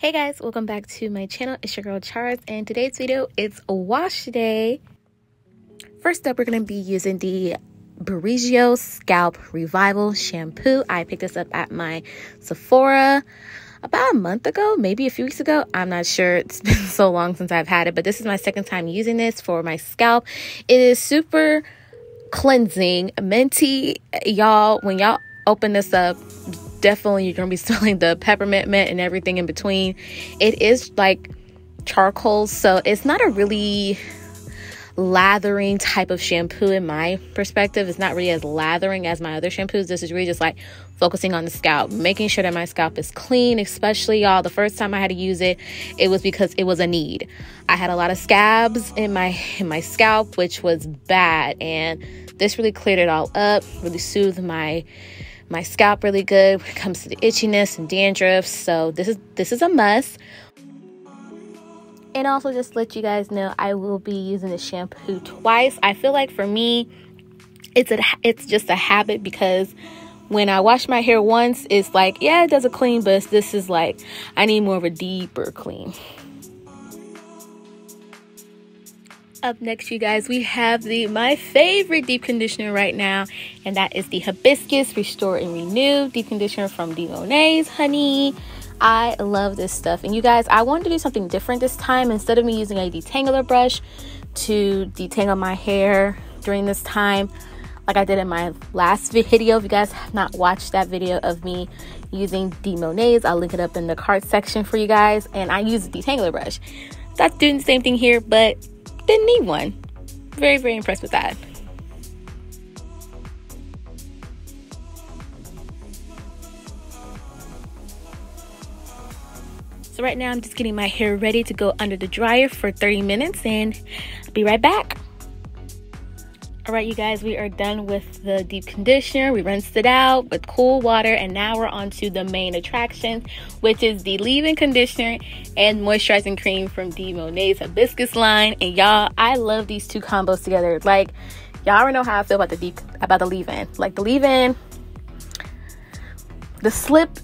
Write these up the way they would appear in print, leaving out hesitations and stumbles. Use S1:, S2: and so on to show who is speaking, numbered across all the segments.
S1: Hey guys, welcome back to my channel. It's your girl Charles, and today's video it's a wash day. First up, we're going to be using the Briogeo Scalp Revival Shampoo. I picked this up at my Sephora about a month ago, maybe a few weeks ago. I'm not sure. It's been so long since I've had it, but this is my second time using this for my scalp. It is super cleansing, minty. Y'all, when y'all open this up, definitely you're gonna be smelling the peppermint mint and everything in between. It is like charcoal, so it's not a really lathering type of shampoo in my perspective. It's not really as lathering as my other shampoos. This is really just like focusing on the scalp, making sure that my scalp is clean. Especially, y'all, the first time I had to use it, it was because it was a need. I had a lot of scabs in my scalp, which was bad, and this really cleared it all up, really soothed my scalp really good when it comes to the itchiness and dandruff. So this is a must. And also, just to let you guys know, I will be using the shampoo twice. I feel like for me, it's just a habit, because when I wash my hair once, it's like, yeah, it does a clean, but this is like, I need more of a deeper clean. Up next, you guys, we have my favorite deep conditioner right now, and that is the Hibiscus Restore and Renew deep conditioner from Monet's, honey. I love this stuff. And you guys, I wanted to do something different this time. Instead of me using a detangler brush to detangle my hair during this time, like I did in my last video. If you guys have not watched that video of me using Monet's, I'll link it up in the card section for you guys. And I use a detangler brush. That's doing the same thing here, but didn't need one. Very, very impressed with that. So right now I'm just getting my hair ready to go under the dryer for 30 minutes, and I'll be right back. All right, you guys, we are done with the deep conditioner. We rinsed it out with cool water, and now we're on to the main attraction, which is the leave-in conditioner and moisturizing cream from Monet's Hibiscus line. And y'all, I love these two combos together. Like, y'all already know how I feel about the leave-in. Like, the leave-in, the slip,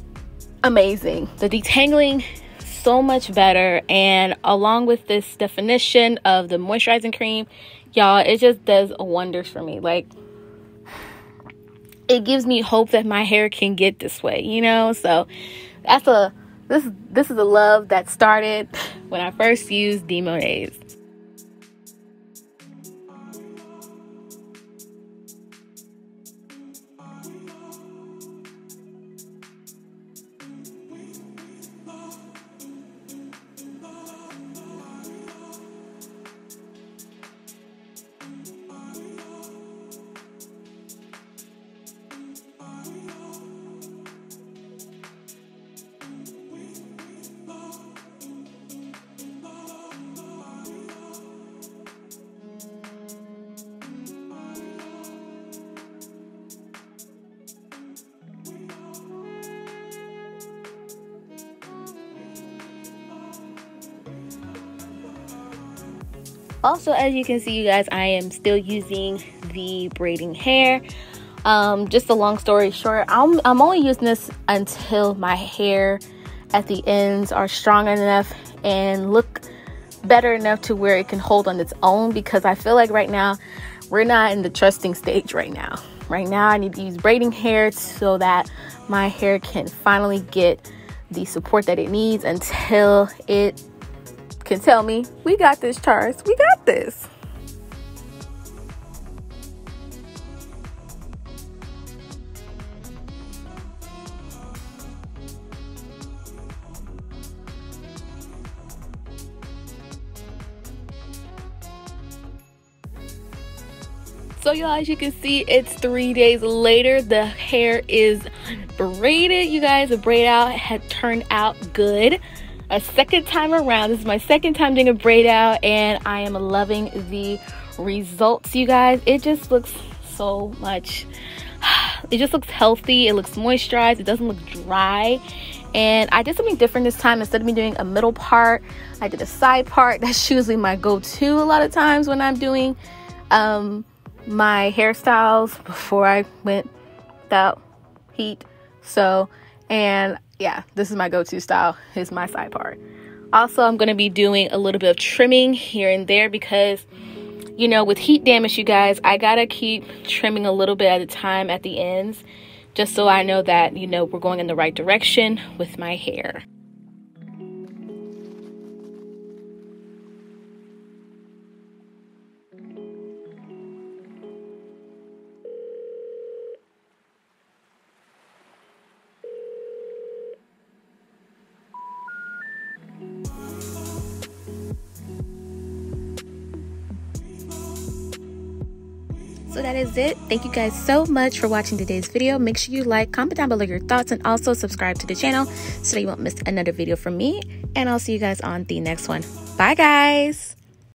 S1: amazing. The detangling, so much better. And along with this definition of the moisturizing cream, y'all, it just does wonders for me. Like, it gives me hope that my hair can get this way, you know? So this is a love that started when I first used Monet's. Also, as you can see, you guys, I am still using the braiding hair. Just a long story short, I'm only using this until my hair at the ends are strong enough and look better enough to where it can hold on its own, because I feel like right now we're not in the trusting stage right now. Right now I need to use braiding hair so that my hair can finally get the support that it needs until it can tell me, we got this, Charles, we got this. So y'all, as you can see, it's 3 days later. The hair is braided, you guys. The braid out had turned out good. A second time around. This is my second time doing a braid out, and I am loving the results, you guys. It just looks so much, it just looks healthy. It looks moisturized. It doesn't look dry. And I did something different this time. Instead of me doing a middle part, I did a side part. That's usually my go-to a lot of times when I'm doing my hairstyles before I went without heat. So, and yeah, this is my go-to style, is my side part. Also, I'm going to be doing a little bit of trimming here and there because, you know, with heat damage, you guys, I got to keep trimming a little bit at a time at the ends, just so I know that, you know, we're going in the right direction with my hair. So that is it. Thank you guys so much for watching today's video. Make sure you like, comment down below your thoughts, and also subscribe to the channel so that you won't miss another video from me. And I'll see you guys on the next one. Bye, guys.